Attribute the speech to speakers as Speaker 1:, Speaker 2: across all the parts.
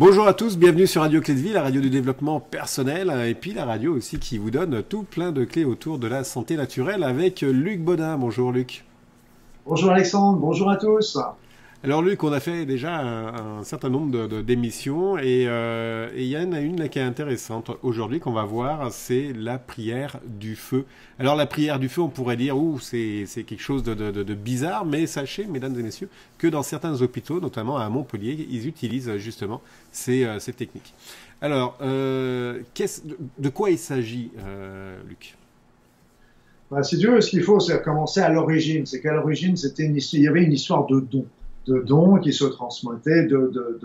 Speaker 1: Bonjour à tous, bienvenue sur Radio Clé de Vie, la radio du développement personnel et puis la radio aussi qui vous donne tout plein de clés autour de la santé naturelle avec Luc Baudin. Bonjour Luc.
Speaker 2: Bonjour Alexandre, bonjour à tous.
Speaker 1: Alors Luc, on a fait déjà un certain nombre d'émissions et il y en a une là qui est intéressante aujourd'hui qu'on va voir, c'est la prière du feu. Alors la prière du feu, on pourrait dire, c'est quelque chose de bizarre, mais sachez, mesdames et messieurs, que dans certains hôpitaux, notamment à Montpellier, ils utilisent justement ces techniques. Alors, de quoi il s'agit, Luc ?
Speaker 2: Si tu veux, ce qu'il faut, c'est commencer à l'origine. C'est qu'à l'origine, il y avait une histoire de dons qui se transmettaient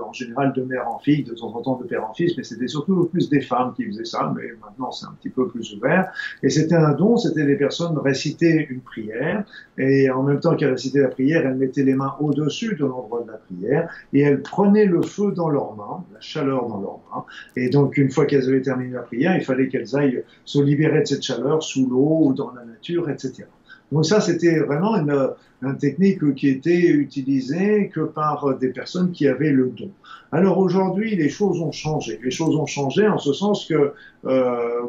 Speaker 2: en général de mère en fille, de temps en temps de père en fils, mais c'était surtout plus des femmes qui faisaient ça, mais maintenant c'est un petit peu plus ouvert. Et c'était un don, c'était des personnes récitaient une prière, et en même temps qu'elles récitaient la prière, elles mettaient les mains au-dessus de l'endroit de la prière, et elles prenaient le feu dans leurs mains, la chaleur dans leurs mains. Et donc une fois qu'elles avaient terminé la prière, il fallait qu'elles aillent se libérer de cette chaleur sous l'eau ou dans la nature, etc. Donc ça, c'était vraiment une technique qui était utilisée que par des personnes qui avaient le don. Alors aujourd'hui, les choses ont changé. Les choses ont changé en ce sens que,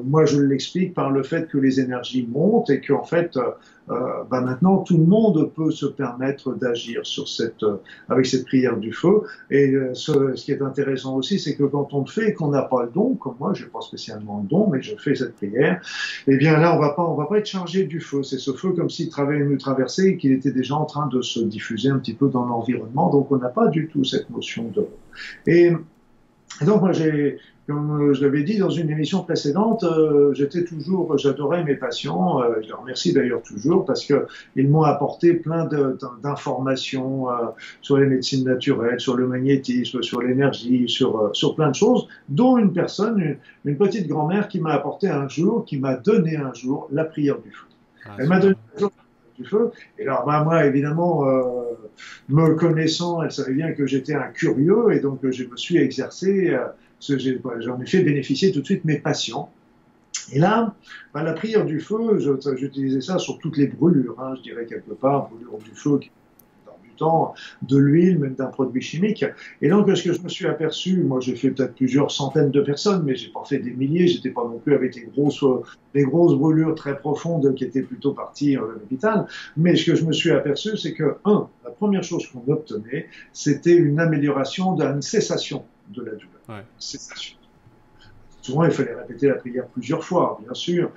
Speaker 2: moi je l'explique par le fait que les énergies montent et qu'en fait, maintenant tout le monde peut se permettre d'agir sur avec cette prière du feu. Et ce qui est intéressant aussi, c'est que quand on le fait et qu'on n'a pas le don, comme moi, j'ai pas spécialement le don, mais je fais cette prière, eh bien là, on va pas être chargé du feu. C'est ce feu comme s'il nous traversait et qu'il était déjà en train de se diffuser un petit peu dans l'environnement. Donc on n'a pas du tout cette notion de. Et donc moi comme je l'avais dit dans une émission précédente, j'adorais mes patients, je les remercie d'ailleurs toujours parce que ils m'ont apporté plein d'informations sur les médecines naturelles, sur le magnétisme, sur l'énergie, sur plein de choses, dont une petite grand-mère qui m'a donné un jour la prière du feu. Elle m'a donné un jour du feu. Et alors, moi, évidemment, me connaissant, elle savait bien que j'étais un curieux, et donc je me suis exercé. J'en ai fait bénéficier tout de suite mes patients. Et là, la prière du feu, j'utilisais ça sur toutes les brûlures, je dirais quelque part, brûlure du feu, temps, de l'huile, même d'un produit chimique. Et donc, ce que je me suis aperçu, moi j'ai fait peut-être plusieurs centaines de personnes, mais j'ai pas fait des milliers, j'étais pas non plus avec des grosses brûlures très profondes qui étaient plutôt parties à l'hôpital. Mais ce que je me suis aperçu, c'est que, la première chose qu'on obtenait, c'était une amélioration, une cessation de la douleur.
Speaker 1: Ouais.
Speaker 2: Cessation. Souvent, il fallait répéter la prière plusieurs fois, bien sûr.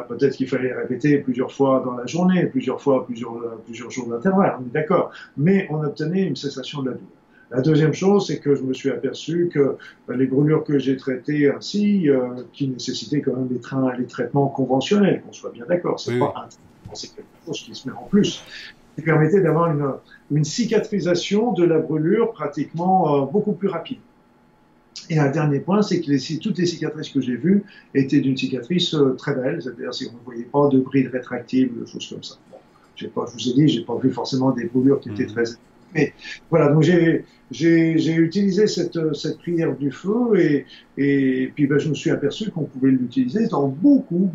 Speaker 2: Peut-être qu'il fallait répéter plusieurs fois dans la journée, plusieurs jours d'intervalle, on est d'accord. Mais on obtenait une cessation de la douleur. La deuxième chose, c'est que je me suis aperçu que les brûlures que j'ai traitées ainsi, qui nécessitaient quand même les traitements conventionnels, qu'on soit bien d'accord, c'est pas un traitement, c'est quelque chose qui se met en plus, qui permettait d'avoir une cicatrisation de la brûlure pratiquement beaucoup plus rapide. Et un dernier point, c'est que toutes les cicatrices que j'ai vues étaient d'une cicatrice très belle, c'est-à-dire si on ne voyait pas de brides rétractibles, des choses comme ça. Bon, je vous ai dit, j'ai pas vu forcément des brûlures qui étaient très... Mais voilà, donc j'ai utilisé cette prière du feu et puis je me suis aperçu qu'on pouvait l'utiliser dans beaucoup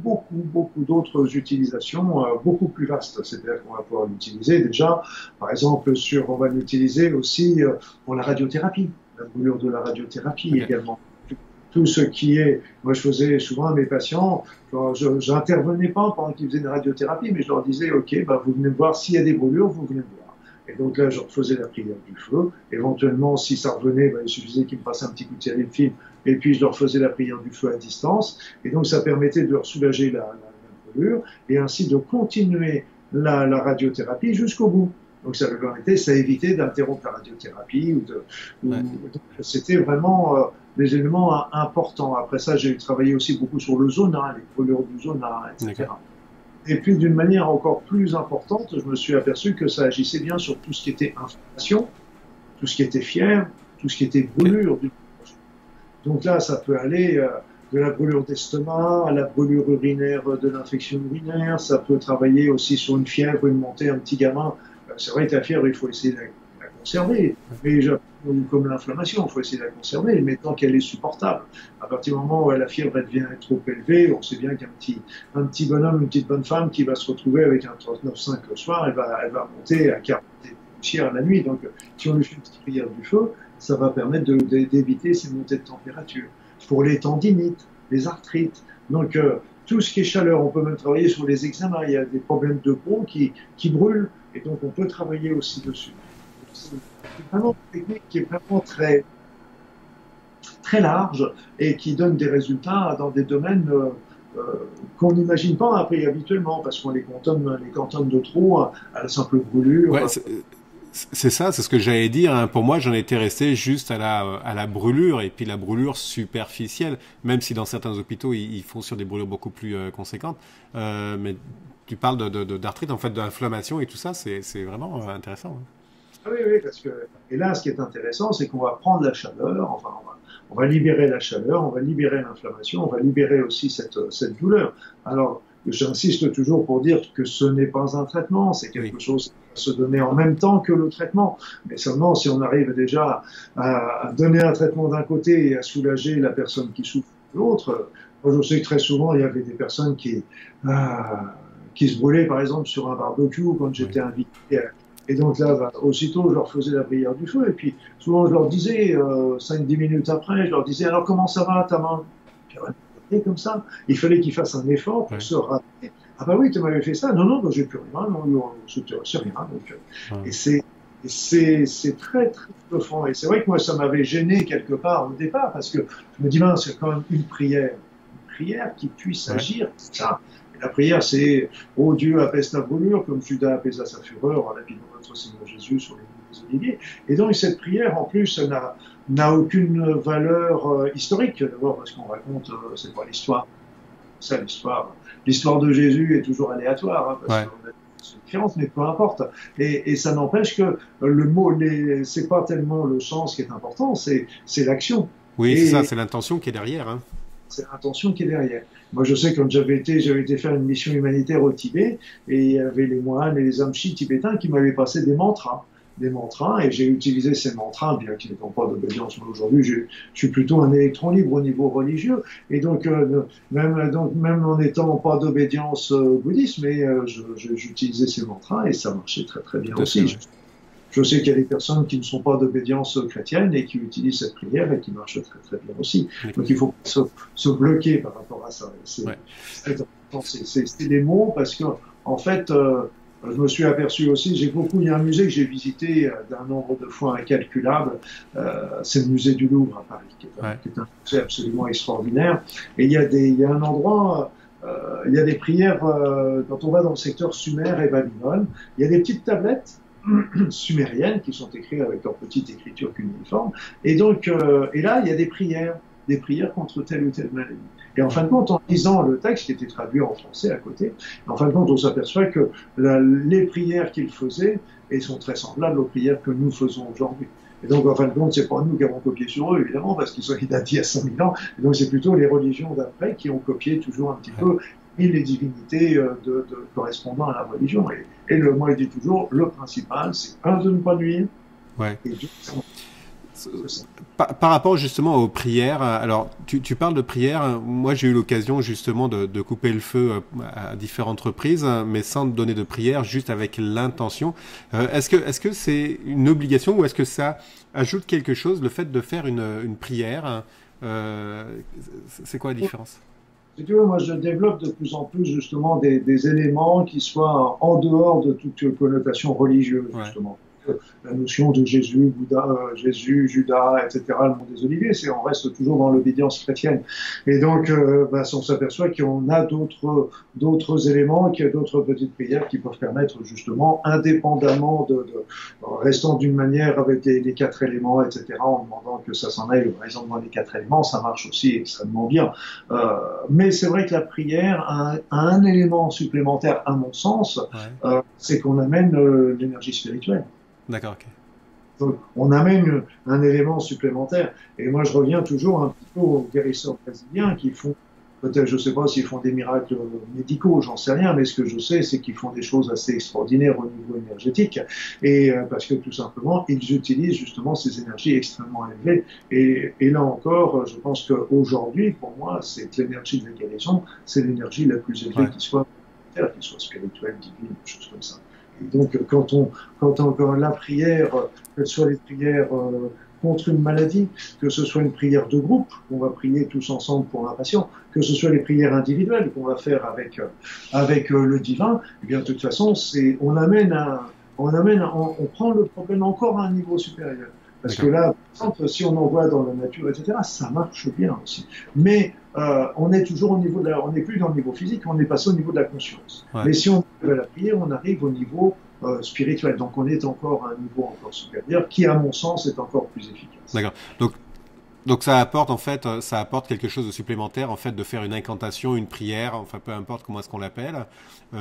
Speaker 2: d'autres utilisations beaucoup plus vastes. C'est-à-dire qu'on va pouvoir l'utiliser déjà, par exemple, on va l'utiliser aussi pour la radiothérapie. La brûlure de la radiothérapie également. Tout ce qui est, moi je faisais souvent à mes patients, j'intervenais pas pendant qu'ils faisaient une radiothérapie, mais je leur disais, ok, vous venez me voir, s'il y a des brûlures, vous venez me voir. Et donc là, je refaisais la prière du feu. Éventuellement, si ça revenait, il suffisait qu'ils me passaient un petit coup de téléfilm, et puis je leur faisais la prière du feu à distance. Et donc ça permettait de leur soulager la brûlure, et ainsi de continuer la radiothérapie jusqu'au bout. Donc ça évitait d'interrompre la radiothérapie c'était vraiment des éléments importants. Après ça, j'ai travaillé aussi beaucoup sur le zona, les brûlures du zona, etc. Et puis d'une manière encore plus importante, je me suis aperçu que ça agissait bien sur tout ce qui était inflammation, tout ce qui était fièvre, tout ce qui était brûlure du corps. Donc là, ça peut aller de la brûlure d'estomac à la brûlure urinaire de l'infection urinaire. Ça peut travailler aussi sur une fièvre, une montée, un petit gamin. C'est vrai que la fièvre, il faut essayer de la conserver, mais comme l'inflammation, il faut essayer de la conserver, mais tant qu'elle est supportable. À partir du moment où la fièvre elle devient trop élevée, on sait bien qu'un petit bonhomme, une petite bonne femme qui va se retrouver avec un 39,5 le soir, elle va monter à 40 poussières la nuit. Donc, si on lui fait une petite prière du feu, ça va permettre d'éviter ces montées de température. Pour les tendinites, les arthrites, donc tout ce qui est chaleur, on peut même travailler sur les eczémas, il y a des problèmes de peau qui brûlent, et donc on peut travailler aussi dessus. C'est vraiment une technique qui est vraiment très large et qui donne des résultats dans des domaines qu'on n'imagine pas après habituellement, parce qu'on les cantonne de trop à la simple brûlure.
Speaker 1: Ouais, c'est ça, c'est ce que j'allais dire. Hein. Pour moi, j'en étais resté juste à la brûlure, et puis la brûlure superficielle, même si dans certains hôpitaux, ils font sur des brûlures beaucoup plus conséquentes. Mais tu parles d'arthrite, en fait, d'inflammation et tout ça, c'est vraiment intéressant. Hein.
Speaker 2: Ah oui, oui, parce que, et là, ce qui est intéressant, c'est qu'on va prendre la chaleur, enfin, on va libérer la chaleur, on va libérer l'inflammation, on va libérer aussi cette douleur. Alors, j'insiste toujours pour dire que ce n'est pas un traitement, c'est quelque chose qui va se donner en même temps que le traitement. Mais seulement si on arrive déjà à donner un traitement d'un côté et à soulager la personne qui souffre de l'autre. Moi, je sais que très souvent, il y avait des personnes qui se brûlaient, par exemple, sur un barbecue quand j'étais invité. Et donc là, aussitôt, je leur faisais la prière du feu. Et puis, souvent, je leur disais, 5-10 minutes après, je leur disais, alors comment ça va ta main? Comme ça. Il fallait qu'ils fassent un effort pour se rappeler. Ah bah oui, tu m'avais fait ça. Non, non, bah, j'ai plus rien. Non, c'est rien. Donc, et c'est très, très profond. Et c'est vrai que moi, ça m'avait gêné quelque part au départ, parce que je me dis, ben, c'est quand même une prière qui puisse agir. Ça. Et la prière, c'est, oh Dieu, apaise ta brûlure, comme Judas apaisa sa fureur en lapidant notre Seigneur Jésus sur les oliviers. Et donc, cette prière, en plus, n'a aucune valeur historique, d'abord parce qu'on raconte, c'est pas l'histoire. Ça, l'histoire de Jésus est toujours aléatoire, hein, parce qu'on a une différence, mais peu importe. Et ça n'empêche que le mot, c'est pas tellement le sens qui est important, c'est l'action.
Speaker 1: Oui, c'est ça, c'est l'intention qui est derrière. Hein.
Speaker 2: C'est l'intention qui est derrière. Moi, je sais, quand j'avais été faire une mission humanitaire au Tibet, et il y avait les moines et les amchis tibétains qui m'avaient passé des mantras, et j'ai utilisé ces mantras, bien qu'ils n'étant pas d'obédience. Moi, aujourd'hui, je suis plutôt un électron libre au niveau religieux, et donc, même en n'étant pas d'obédience bouddhiste, mais j'utilisais ces mantras, et ça marchait très très bien aussi. Je sais qu'il y a des personnes qui ne sont pas d'obédience chrétienne et qui utilisent cette prière et qui marchent très très bien aussi. Donc il faut se bloquer par rapport à ça. C'est des mots parce que, en fait, je me suis aperçu aussi, il y a un musée que j'ai visité d'un nombre de fois incalculable, c'est le musée du Louvre à Paris, qui est un musée absolument extraordinaire. Et il y a un endroit, il y a des prières, quand on va dans le secteur Sumer et Babylone, il y a des petites tablettes sumériennes qui sont écrites avec leur petite écriture cunéiforme. Et donc, et là, il y a des prières contre telle ou telle maladie. Et en fin de compte, en lisant le texte qui était traduit en français à côté, en fin de compte, on s'aperçoit que les prières qu'il faisait sont très semblables aux prières que nous faisons aujourd'hui. Et donc, en fin de compte, c'est pas nous qui avons copié sur eux, évidemment, parce qu'ils sont datés à 5000 ans. Et donc, c'est plutôt les religions d'après qui ont copié toujours un petit peu les divinités correspondant à la religion. Et moi, je dis toujours, le principal, c'est de ne pas nuire.
Speaker 1: Ouais. Et par rapport justement aux prières, alors tu parles de prières, moi j'ai eu l'occasion justement de couper le feu à différentes reprises, mais sans donner de prière, juste avec l'intention. Est-ce que c'est une obligation ou est-ce que ça ajoute quelque chose, le fait de faire une prière, c'est quoi la différence?
Speaker 2: Si tu veux, moi je développe de plus en plus justement des éléments qui soient en dehors de toute connotation religieuse, justement. La notion de Jésus, Bouddha, Jésus, Judas, etc., le monde des oliviers, on reste toujours dans l'obédience chrétienne. Et donc, on s'aperçoit qu'on a d'autres éléments, qu'il y a d'autres petites prières qui peuvent permettre justement, indépendamment en restant d'une manière avec les 4 éléments, etc., en demandant que ça s'en aille, par exemple, dans les 4 éléments, ça marche aussi extrêmement bien. Mais c'est vrai que la prière a un élément supplémentaire, à mon sens, c'est qu'on amène l'énergie spirituelle.
Speaker 1: D'accord, ok.
Speaker 2: Donc, on amène un élément supplémentaire. Et moi, je reviens toujours un petit peu aux guérisseurs brésiliens qui font, peut-être, je ne sais pas s'ils font des miracles médicaux, j'en sais rien, mais ce que je sais, c'est qu'ils font des choses assez extraordinaires au niveau énergétique. Et parce que tout simplement, ils utilisent justement ces énergies extrêmement élevées. Et là encore, je pense qu'aujourd'hui, pour moi, c'est l'énergie de la guérison, c'est l'énergie la plus élevée qui soit spirituelle, divine, des choses comme ça. Et donc, quand la prière, que ce soit les prières contre une maladie, que ce soit une prière de groupe, qu'on va prier tous ensemble pour un patient, que ce soit les prières individuelles qu'on va faire avec le divin, eh bien, de toute façon, on prend le problème encore à un niveau supérieur. Parce que là, par exemple, si on en voit dans la nature, etc., ça marche bien aussi. Mais on est toujours on n'est plus dans le niveau physique, on est passé au niveau de la conscience. Ouais. Mais si on arrive à la prière, on arrive au niveau spirituel. Donc on est encore à un niveau encore supérieur, qui, à mon sens, est encore plus efficace.
Speaker 1: D'accord. Donc ça apporte en fait, ça apporte quelque chose de supplémentaire en fait de faire une incantation, une prière, enfin peu importe comment est-ce qu'on l'appelle,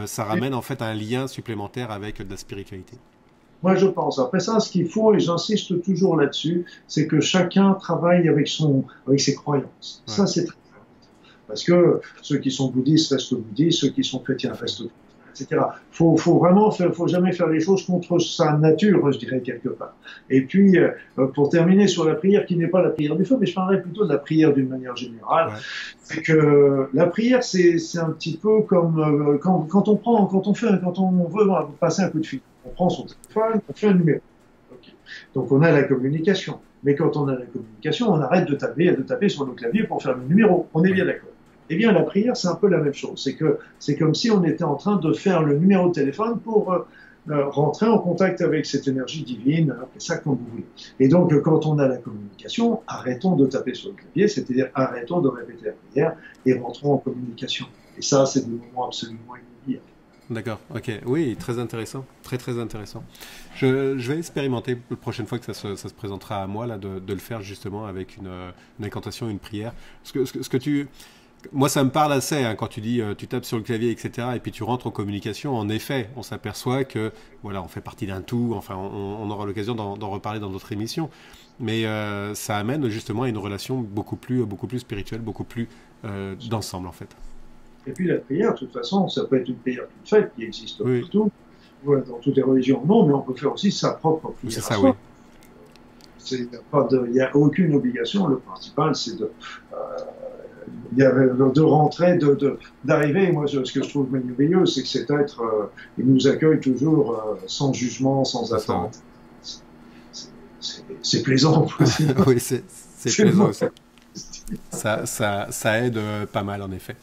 Speaker 1: ça ramène en fait un lien supplémentaire avec de la spiritualité.
Speaker 2: Moi, je pense. Après ça, ce qu'il faut, et j'insiste toujours là-dessus, c'est que chacun travaille avec ses croyances. Ouais. Ça, c'est très important. Parce que ceux qui sont bouddhistes restent bouddhistes, ceux qui sont chrétiens restent chrétiens, etc. Faut jamais faire les choses contre sa nature, je dirais, quelque part. Et puis, pour terminer sur la prière, qui n'est pas la prière du feu, mais je parlerai plutôt de la prière d'une manière générale, ouais. C'est que la prière, c'est un petit peu comme quand on veut passer un coup de fil. On prend son téléphone, on fait un numéro. Okay. Donc on a la communication. Mais quand on a la communication, on arrête de taper sur le clavier pour faire le numéro. On est bien d'accord. Eh bien, la prière, c'est un peu la même chose. C'est comme si on était en train de faire le numéro de téléphone pour rentrer en contact avec cette énergie divine, appelez ça comme vous voulez. Et donc, quand on a la communication, arrêtons de taper sur le clavier, c'est-à-dire arrêtons de répéter la prière et rentrons en communication. Et ça, c'est des moments absolument inoubliables.
Speaker 1: D'accord, ok. Oui, très intéressant. Très, très intéressant. Je vais expérimenter la prochaine fois que ça se présentera à moi là, de le faire justement avec une incantation, une prière. Moi, ça me parle assez quand tu dis tu tapes sur le clavier, etc. Et puis tu rentres en communication. En effet, on s'aperçoit que voilà, on fait partie d'un tout. Enfin, on aura l'occasion d'en reparler dans d'autres émissions. Mais ça amène justement à une relation beaucoup plus spirituelle, beaucoup plus d'ensemble en fait.
Speaker 2: Et puis la prière, de toute façon, ça peut être une prière toute faite qui existe partout, dans toutes les religions, non, mais on peut faire aussi sa propre prière.
Speaker 1: C'est ça, oui.
Speaker 2: Il n'y a aucune obligation. Le principal, c'est de rentrer, d'arriver. Moi, ce que je trouve merveilleux, c'est que cet être, il nous accueille toujours sans jugement, sans attente. C'est plaisant.
Speaker 1: Oui, c'est plaisant aussi. Ça aide pas mal, en effet.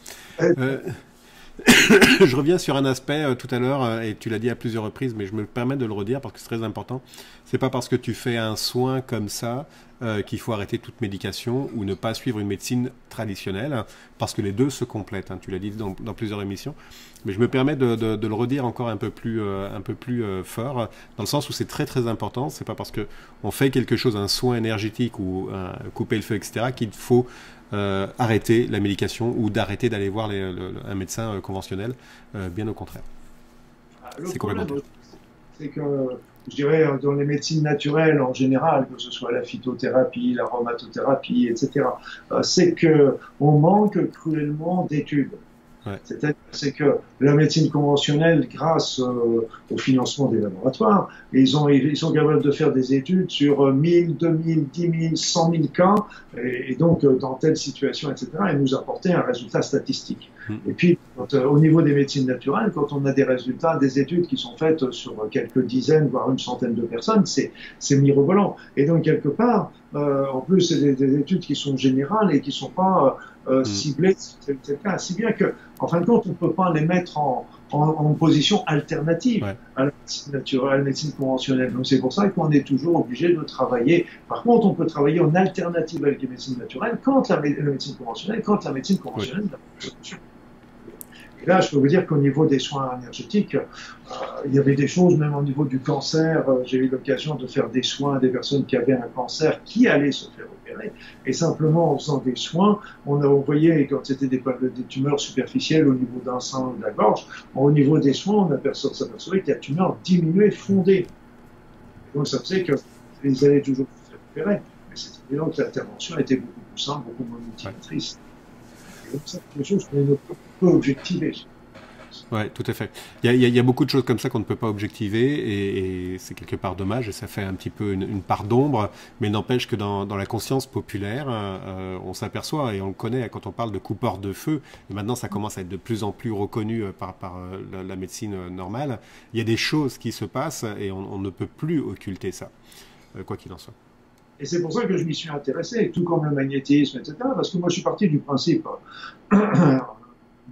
Speaker 1: Je reviens sur un aspect tout à l'heure, et tu l'as dit à plusieurs reprises, mais je me permets de le redire parce que c'est très important. C'est pas parce que tu fais un soin comme ça qu'il faut arrêter toute médication ou ne pas suivre une médecine traditionnelle, parce que les deux se complètent. Tu l'as dit dans plusieurs émissions. Mais je me permets de le redire encore un peu plus fort, dans le sens où c'est très très important. C'est pas parce que on fait quelque chose, un soin énergétique ou couper le feu, etc., qu'il faut arrêter la médication ou d'arrêter d'aller voir un médecin conventionnel, bien au contraire.
Speaker 2: C'est complètement différent. C'est que, je dirais, dans les médecines naturelles en général, que ce soit la phytothérapie, l'aromatothérapie, etc., c'est qu'on manque cruellement d'études. Ouais. C'est que la médecine conventionnelle, grâce au financement des laboratoires, ils sont capables de faire des études sur 1000, 2000, 10 000, 100 000 cas, et donc dans telle situation, etc., et nous apporter un résultat statistique. Et puis, au niveau des médecines naturelles, quand on a des résultats, des études qui sont faites sur quelques dizaines, voire une centaine de personnes, c'est mirobolant. Et donc, quelque part, en plus, c'est des études qui sont générales et qui ne sont pas ciblées, etc. Si bien que, en fin de compte, on ne peut pas les mettre en position alternative à la médecine naturelle, à la médecine conventionnelle. Donc, c'est pour ça qu'on est toujours obligé de travailler. Par contre, on peut travailler en alternative avec les médecines naturelles quand la médecine conventionnelle, Et là, je peux vous dire qu'au niveau des soins énergétiques, il y avait des choses, même au niveau du cancer. J'ai eu l'occasion de faire des soins à des personnes qui avaient un cancer qui allaient se faire opérer. Et simplement, en faisant des soins, on voyait, quand c'était des tumeurs superficielles au niveau d'un sein ou de la gorge, au niveau des soins, on s'apercevait que la tumeur diminuait, fondait. Donc, ça faisait qu'ils allaient toujours se faire opérer. Mais c'était évident que l'intervention était beaucoup plus simple, beaucoup moins mutilatrice. Et donc, ça, c'est quelque chose qu'on ne peut objectiver.
Speaker 1: Oui, tout à fait. Il y a beaucoup de choses comme ça qu'on ne peut pas objectiver et c'est quelque part dommage et ça fait un petit peu une part d'ombre, mais n'empêche que dans la conscience populaire, on s'aperçoit et on le connaît quand on parle de coupeurs de feu, et maintenant ça commence à être de plus en plus reconnu par la médecine normale. Il y a des choses qui se passent et on ne peut plus occulter ça, quoi qu'il en soit.
Speaker 2: Et c'est pour ça que je m'y suis intéressé, tout comme le magnétisme, etc. Parce que moi, je suis parti du principe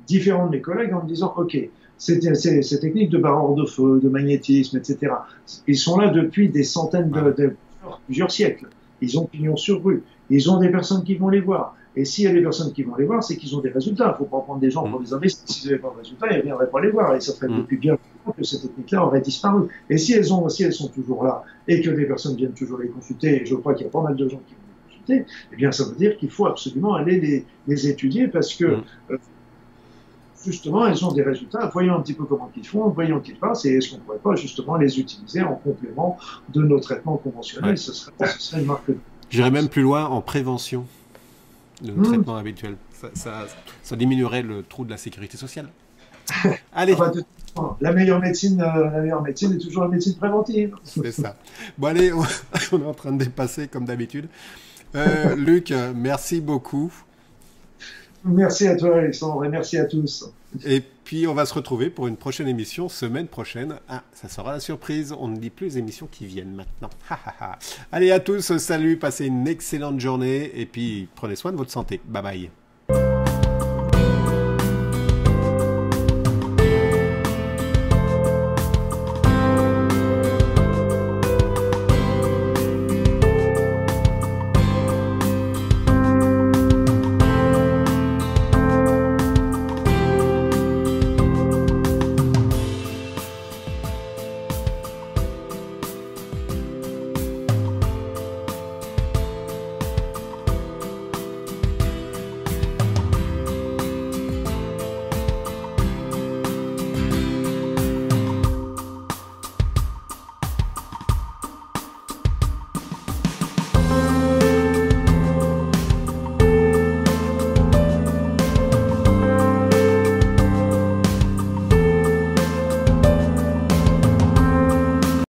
Speaker 2: différent de mes collègues en me disant, OK, ces techniques de barre de feu, de magnétisme, etc., ils sont là depuis des centaines plusieurs siècles. Ils ont pignon sur rue. Ils ont des personnes qui vont les voir. Et s'il y a des personnes qui vont les voir, c'est qu'ils ont des résultats. Il ne faut pas prendre des gens pour des imbéciles. S'ils n'avaient pas de résultats, ils ne viendraient pas les voir. Et ça ferait depuis bien longtemps que ces techniques-là auraient disparu. Et si elles sont toujours là, et que des personnes viennent toujours les consulter, et je crois qu'il y a pas mal de gens qui vont les consulter, eh bien, ça veut dire qu'il faut absolument aller les étudier parce que, justement, elles ont des résultats. Voyons un petit peu comment ils font, voyons qu'ils passent, et est-ce qu'on ne pourrait pas justement les utiliser en complément de nos traitements conventionnels. Ce serait une marque.
Speaker 1: J'irais même plus loin en prévention de nos traitements habituels. Ça diminuerait le trou de la sécurité sociale. Allez.
Speaker 2: La meilleure médecine est toujours la médecine préventive.
Speaker 1: C'est ça. Bon, allez, on est en train de dépasser comme d'habitude. Luc, merci beaucoup.
Speaker 2: Merci à toi, Alexandre, et merci à tous.
Speaker 1: Et puis, on va se retrouver pour une prochaine émission, semaine prochaine. Ah, ça sera la surprise. On ne dit plus les émissions qui viennent maintenant. Allez, à tous, salut, passez une excellente journée. Et puis, prenez soin de votre santé. Bye bye.